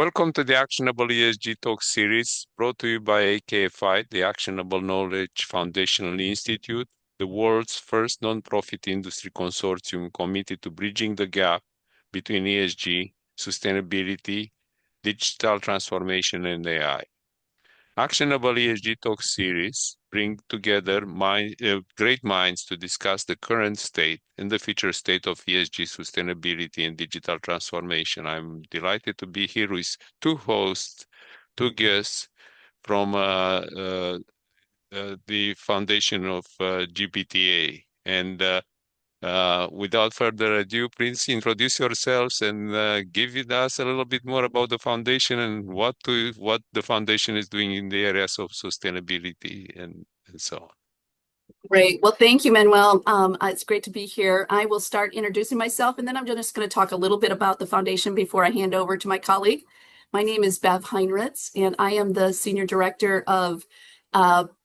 Welcome to the Actionable ESG Talk series brought to you by AKFI, the Actionable Knowledge Foundational Institute, the world's first nonprofit industry consortium committed to bridging the gap between ESG, sustainability, digital transformation, and AI. Actionable ESG Talk series bring together great minds to discuss the current state and the future state of ESG sustainability and digital transformation. I'm delighted to be here with two hosts, two guests from the foundation of GBTA. And without further ado, please introduce yourselves and give us a little bit more about the foundation and what the foundation is doing in the areas of sustainability and so on. Great. Well, thank you, Manuel. It's great to be here. I will start introducing myself, and then I'm just going to talk a little bit about the foundation before I hand over to my colleague. My name is Bev Heinritz, and I am the Senior Director of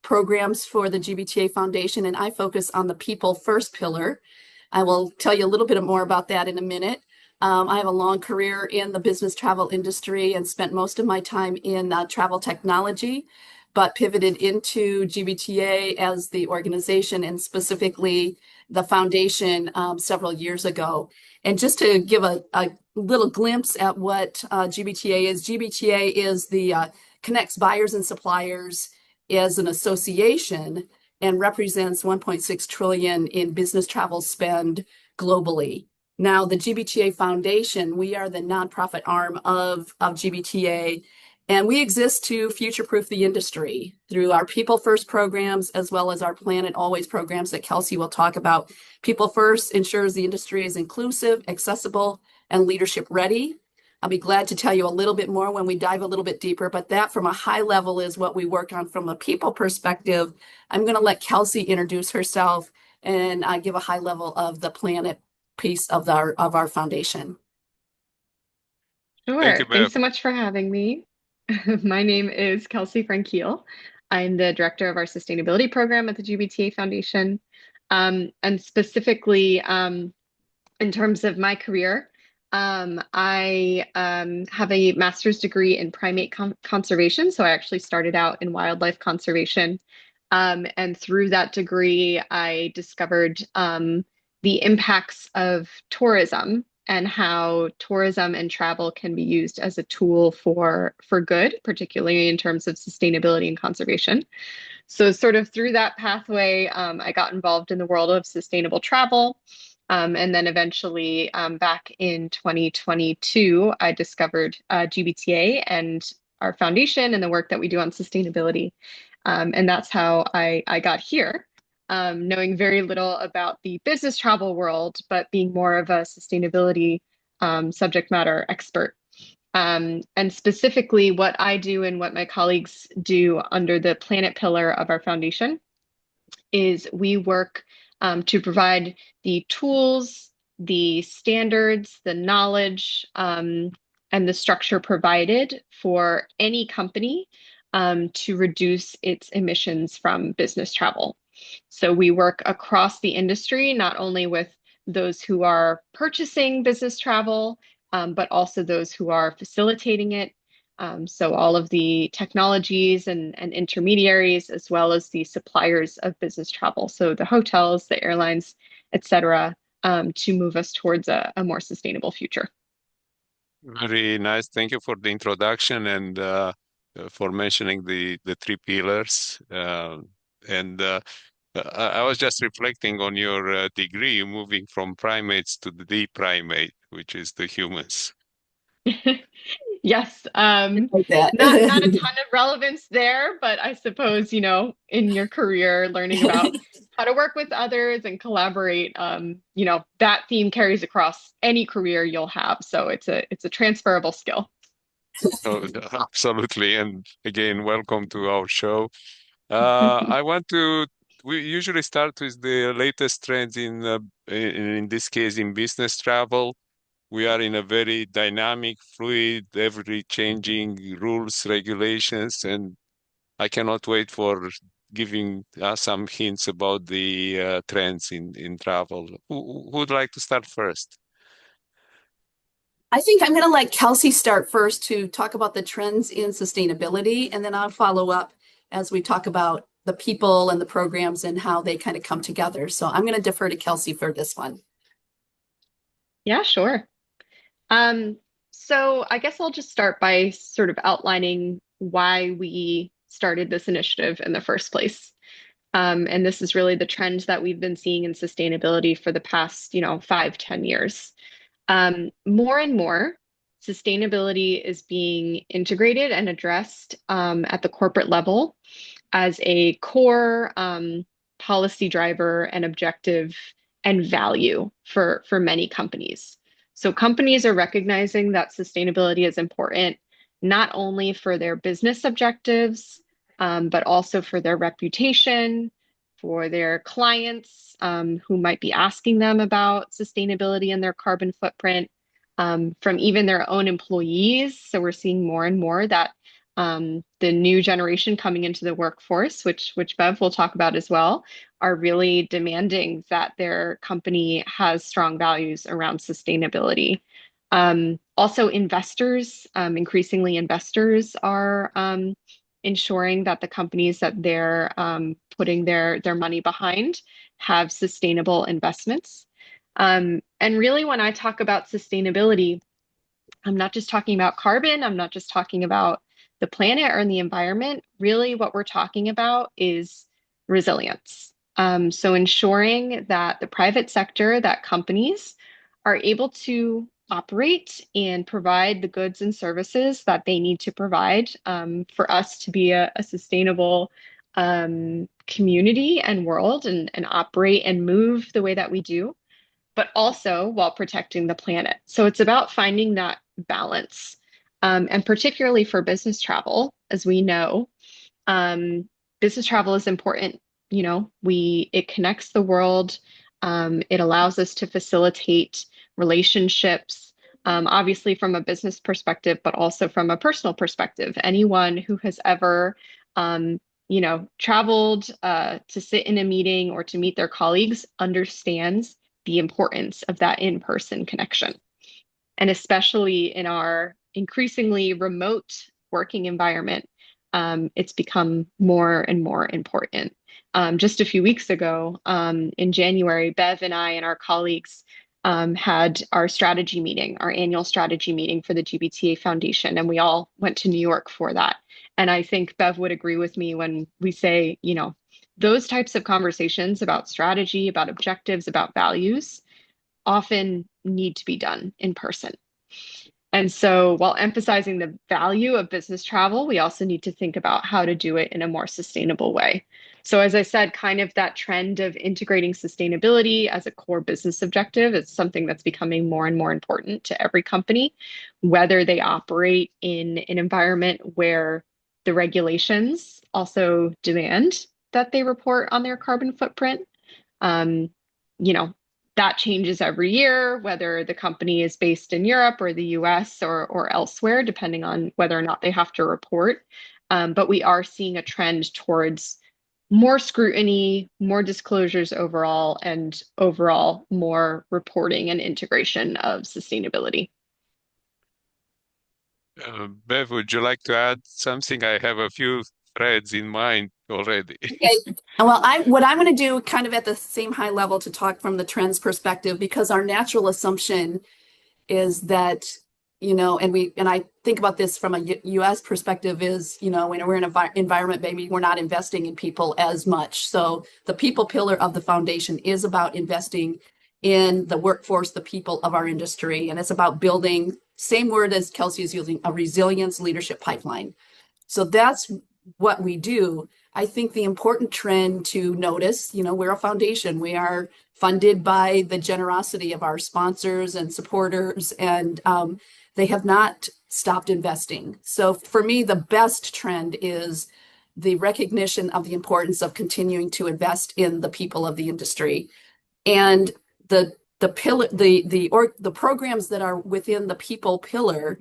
Programs for the GBTA Foundation, and I focus on the People First pillar. I will tell you a little bit more about that in a minute. I have a long career in the business travel industry and spent most of my time in travel technology, but pivoted into GBTA as the organization and specifically the foundation several years ago. And just to give a little glimpse at what GBTA is the connects buyers and suppliers as an association and represents 1.6 trillion in business travel spend globally. Now, the GBTA Foundation, we are the nonprofit arm of GBTA, and we exist to future-proof the industry through our People First programs, as well as our Planet Always programs that Kelsey will talk about. People First ensures the industry is inclusive, accessible, and leadership ready. I'll be glad to tell you a little bit more when we dive a little bit deeper, but that from a high level is what we work on from a people perspective. I'm going to let Kelsey introduce herself and give a high level of the Planet piece of our foundation. Sure. Thank you, Bev. Thanks so much for having me. My name is Kelsey Frankiel. I'm the director of our sustainability program at the GBTA Foundation. And specifically, in terms of my career, I have a master's degree in primate conservation. So I actually started out in wildlife conservation. And through that degree, I discovered the impacts of tourism and how tourism and travel can be used as a tool for good, particularly in terms of sustainability and conservation. So sort of through that pathway, I got involved in the world of sustainable travel. And then eventually back in 2022, I discovered GBTA and our foundation and the work that we do on sustainability. And that's how I got here. Knowing very little about the business travel world, but being more of a sustainability subject matter expert. And specifically what I do and what my colleagues do under the Planet pillar of our foundation is we work to provide the tools, the standards, the knowledge, and the structure provided for any company to reduce its emissions from business travel. So we work across the industry, not only with those who are purchasing business travel, but also those who are facilitating it. So all of the technologies and intermediaries, as well as the suppliers of business travel. So the hotels, the airlines, et cetera, to move us towards a more sustainable future. Very nice. Thank you for the introduction and for mentioning the three pillars. I was just reflecting on your degree, moving from primates to the primate, which is the humans. Yes, Like that. not a ton of relevance there, but I suppose, in your career, learning about how to work with others and collaborate, that theme carries across any career you'll have. So it's a transferable skill. Oh, absolutely. And again, welcome to our show. We usually start with the latest trends in this case, in business travel. We are in a very dynamic, fluid, ever changing rules, regulations, and I cannot wait for giving us some hints about the trends in travel. Who would like to start first? I think I'm going to let Kelsey start first to talk about the trends in sustainability, and then I'll follow up as we talk about the people and the programs and how they kind of come together. So I'm going to defer to Kelsey for this one. Yeah, sure. Um, so I guess I'll just start by sort of outlining why we started this initiative in the first place. And this is really the trend that we've been seeing in sustainability for the past, 5, 10 years. More and more, sustainability is being integrated and addressed at the corporate level as a core policy driver and objective and value for many companies. So companies are recognizing that sustainability is important not only for their business objectives, but also for their reputation, for their clients who might be asking them about sustainability and their carbon footprint, from even their own employees. So we're seeing more and more that the new generation coming into the workforce, which Bev will talk about as well, are really demanding that their company has strong values around sustainability. Also, investors, increasingly investors are ensuring that the companies that they're putting their money behind have sustainable investments. And really, when I talk about sustainability, I'm not just talking about carbon, I'm not just talking about the planet or the environment. Really, what we're talking about is resilience. So ensuring that the private sector, that companies are able to operate and provide the goods and services that they need to provide for us to be a sustainable community and world and operate and move the way that we do, but also while protecting the planet. So it's about finding that balance. And particularly for business travel, as we know, business travel is important. It connects the world. It allows us to facilitate relationships, obviously from a business perspective, but also from a personal perspective. Anyone who has ever, traveled to sit in a meeting or to meet their colleagues understands the importance of that in-person connection. And especially in our increasingly remote working environment, it's become more and more important. Just a few weeks ago, in January, Bev and I and our colleagues had our strategy meeting, our annual strategy meeting for the GBTA Foundation, and we all went to New York for that. And I think Bev would agree with me when we say, those types of conversations about strategy, about objectives, about values often need to be done in person. And so while emphasizing the value of business travel, we also need to think about how to do it in a more sustainable way. So as I said, kind of that trend of integrating sustainability as a core business objective is something that's becoming more and more important to every company, whether they operate in an environment where the regulations also demand that they report on their carbon footprint. Um, you know, that changes every year, whether the company is based in Europe or the US or elsewhere, depending on whether or not they have to report. But we are seeing a trend towards more scrutiny, more disclosures overall, and overall more reporting and integration of sustainability. Bev, would you like to add something? I have a few threads in mind already. Okay. Well, what I'm going to do kind of at the same high level to talk from the trends perspective, because our natural assumption is that, and I think about this from a US perspective is, when we're in an environment, maybe we're not investing in people as much. So the people pillar of the foundation is about investing in the workforce, the people of our industry. And it's about building, same word as Kelsey is using, a resilience leadership pipeline. So that's what we do. I think the important trend to notice, we're a foundation. We are funded by the generosity of our sponsors and supporters, and they have not stopped investing. So for me, the best trend is the recognition of the importance of continuing to invest in the people of the industry. And the pillar, the programs that are within the people pillar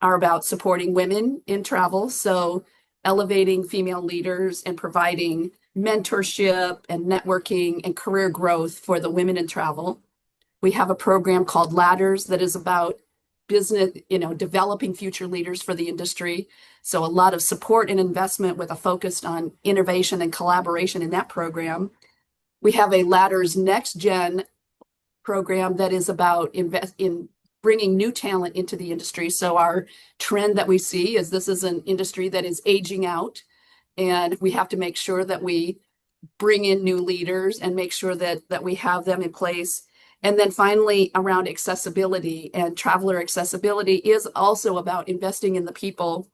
are about supporting women in travel. So elevating female leaders and providing mentorship and networking and career growth for the women in travel. We have a program called Ladders that is about business, developing future leaders for the industry. So a lot of support and investment with a focus on innovation and collaboration in that program. We have a Ladders Next Gen program that is about invest in bringing new talent into the industry. So our trend that we see is this is an industry that is aging out, and we have to make sure that we bring in new leaders and make sure that we have them in place. And then finally, around accessibility and traveler accessibility is also about investing in the people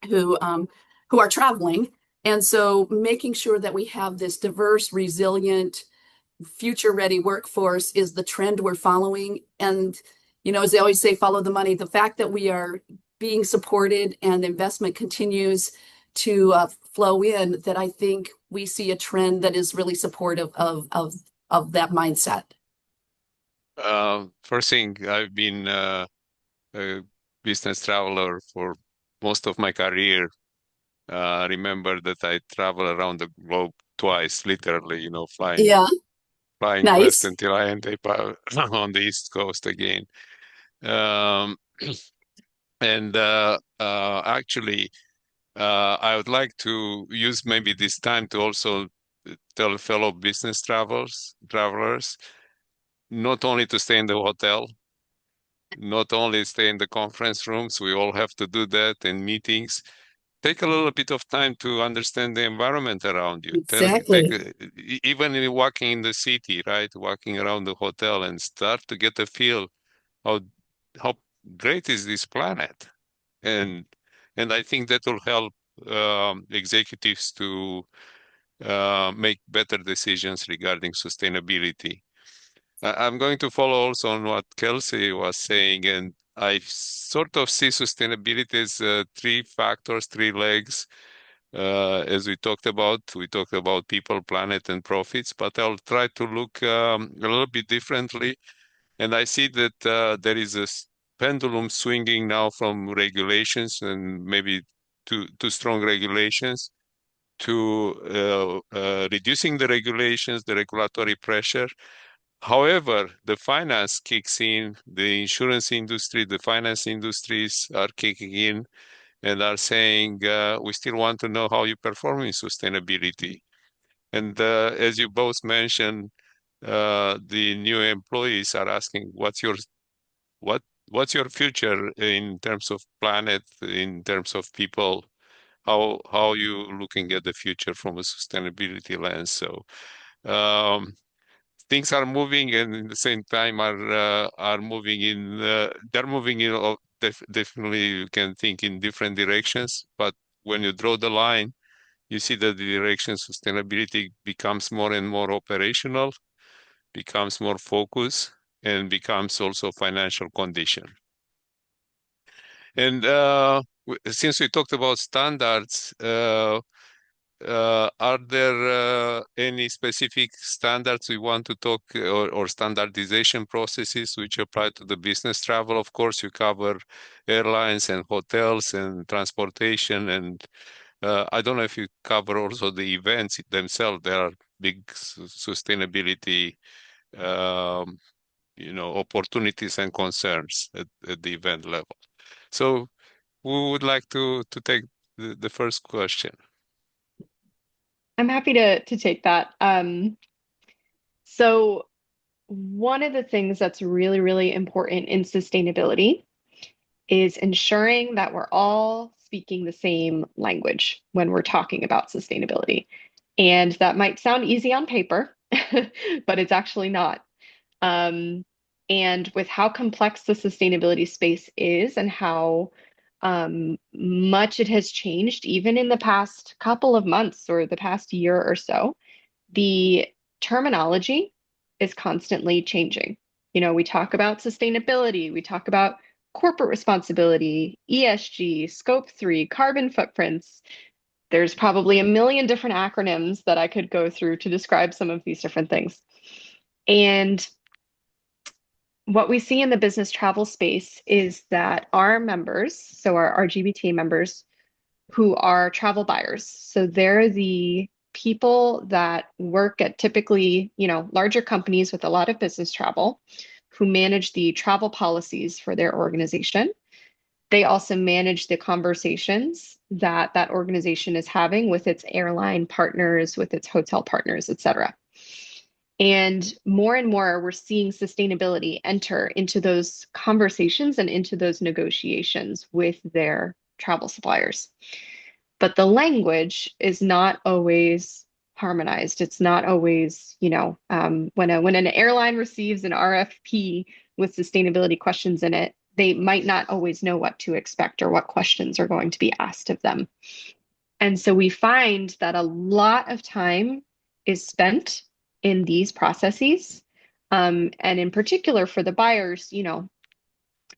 who who are traveling. And so making sure that we have this diverse, resilient, future ready workforce is the trend we're following. And, as they always say, follow the money. The fact that we are being supported and investment continues to flow in, that I think we see a trend that is really supportive of that mindset. First thing, I've been a business traveler for most of my career. Remember that I travel around the globe twice, literally, Yeah, flying west nice. until I end up on the East Coast again. Um, and actually, I would like to use maybe this time to also tell fellow business travelers, not only to stay in the hotel, not only stay in the conference rooms, we all have to do that in meetings. Take a little bit of time to understand the environment around you. Exactly. Even in walking in the city, right? Walking around the hotel and start to get a feel how how great is this planet, and I think that will help executives to make better decisions regarding sustainability. I'm going to follow also on what Kelsey was saying, and I sort of see sustainability as three factors, three legs. As we talked about people, planet, and profits, but I'll try to look a little bit differently. And I see that there is a pendulum swinging now from regulations and maybe too strong regulations to reducing the regulations, the regulatory pressure. However, the finance kicks in, the insurance industry, the finance industries are kicking in and are saying, we still want to know how you perform in sustainability. And as you both mentioned, the new employees are asking, what what's your future in terms of planet, in terms of people? How you looking at the future from a sustainability lens? So um, things are moving, and at the same time are moving in. They're moving in. Definitely, you can think in different directions, but when you draw the line, you see that the direction sustainability becomes more and more operational, becomes more focused, and becomes also financial condition. And since we talked about standards, are there any specific standards we want to talk or standardization processes which apply to the business travel? Of course, you cover airlines and hotels and transportation, and I don't know if you cover also the events themselves. There are big sustainability, um, opportunities and concerns at the event level. So, who would like to take the first question? I'm happy to take that. So one of the things that's really, really important in sustainability is ensuring that we're all speaking the same language when we're talking about sustainability. And that might sound easy on paper, but it's actually not. Um, and with how complex the sustainability space is and how much it has changed, even in the past couple of months or the past year or so, the terminology is constantly changing. We talk about sustainability, we talk about corporate responsibility, ESG, scope 3, carbon footprints. There's probably a million different acronyms that I could go through to describe some of these different things. And what we see in the business travel space is that our members, so our GBTA members, who are travel buyers, so they're the people that work at typically, larger companies with a lot of business travel, who manage the travel policies for their organization. They also manage the conversations that that organization is having with its airline partners, with its hotel partners, et cetera. And more, we're seeing sustainability enter into those conversations and into those negotiations with their travel suppliers. But the language is not always harmonized. It's not always, when an airline receives an RFP with sustainability questions in it, they might not always know what to expect or what questions are going to be asked of them. And so we find that a lot of time is spent in these processes. And in particular for the buyers,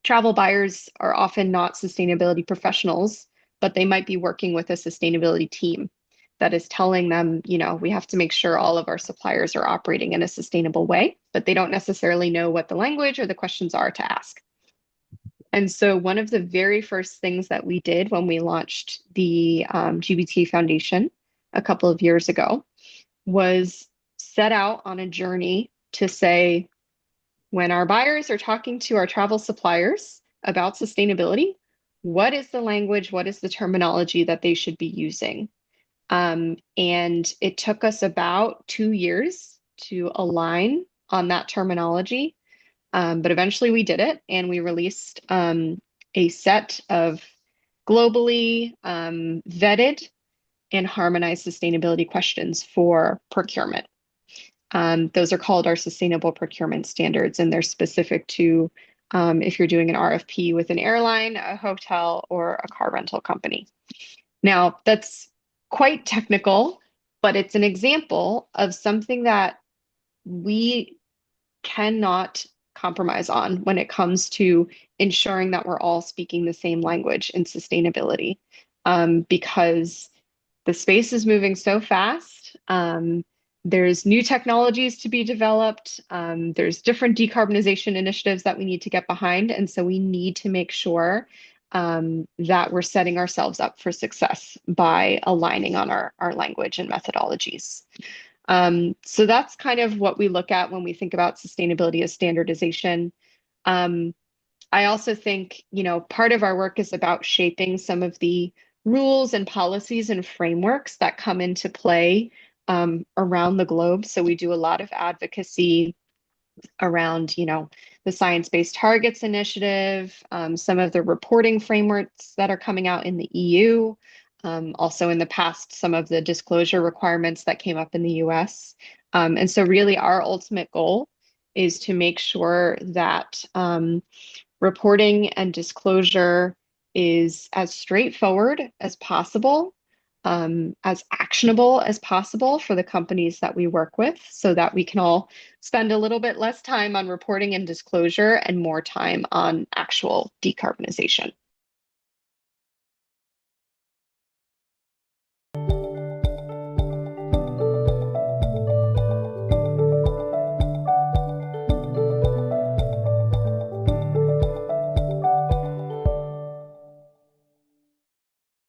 travel buyers are often not sustainability professionals, but they might be working with a sustainability team that is telling them, we have to make sure all of our suppliers are operating in a sustainable way, but they don't necessarily know what the language or the questions are to ask. And so one of the very first things that we did when we launched the GBTA Foundation a couple of years ago was set out on a journey to say, when our buyers are talking to our travel suppliers about sustainability, what is the language, what is the terminology that they should be using? And it took us about 2 years to align on that terminology. But eventually we did it, and we released a set of globally vetted and harmonized sustainability questions for procurement. Those are called our sustainable procurement standards, and they're specific to if you're doing an RFP with an airline, a hotel, or a car rental company. Now, that's quite technical, but it's an example of something that we cannot compromise on when it comes to ensuring that we're all speaking the same language in sustainability, because the space is moving so fast. There's new technologies to be developed. There's different decarbonization initiatives that we need to get behind. And so we need to make sure that we're setting ourselves up for success by aligning on our language and methodologies. So that's kind of what we look at when we think about sustainability as standardization. I also think, part of our work is about shaping some of the rules and policies and frameworks that come into play around the globe. So we do a lot of advocacy around, the Science-Based Targets Initiative, some of the reporting frameworks that are coming out in the EU. Also in the past, some of the disclosure requirements that came up in the US. And so really our ultimate goal is to make sure that reporting and disclosure is as straightforward as possible, as actionable as possible for the companies that we work with, so that we can all spend a little bit less time on reporting and disclosure and more time on actual decarbonization.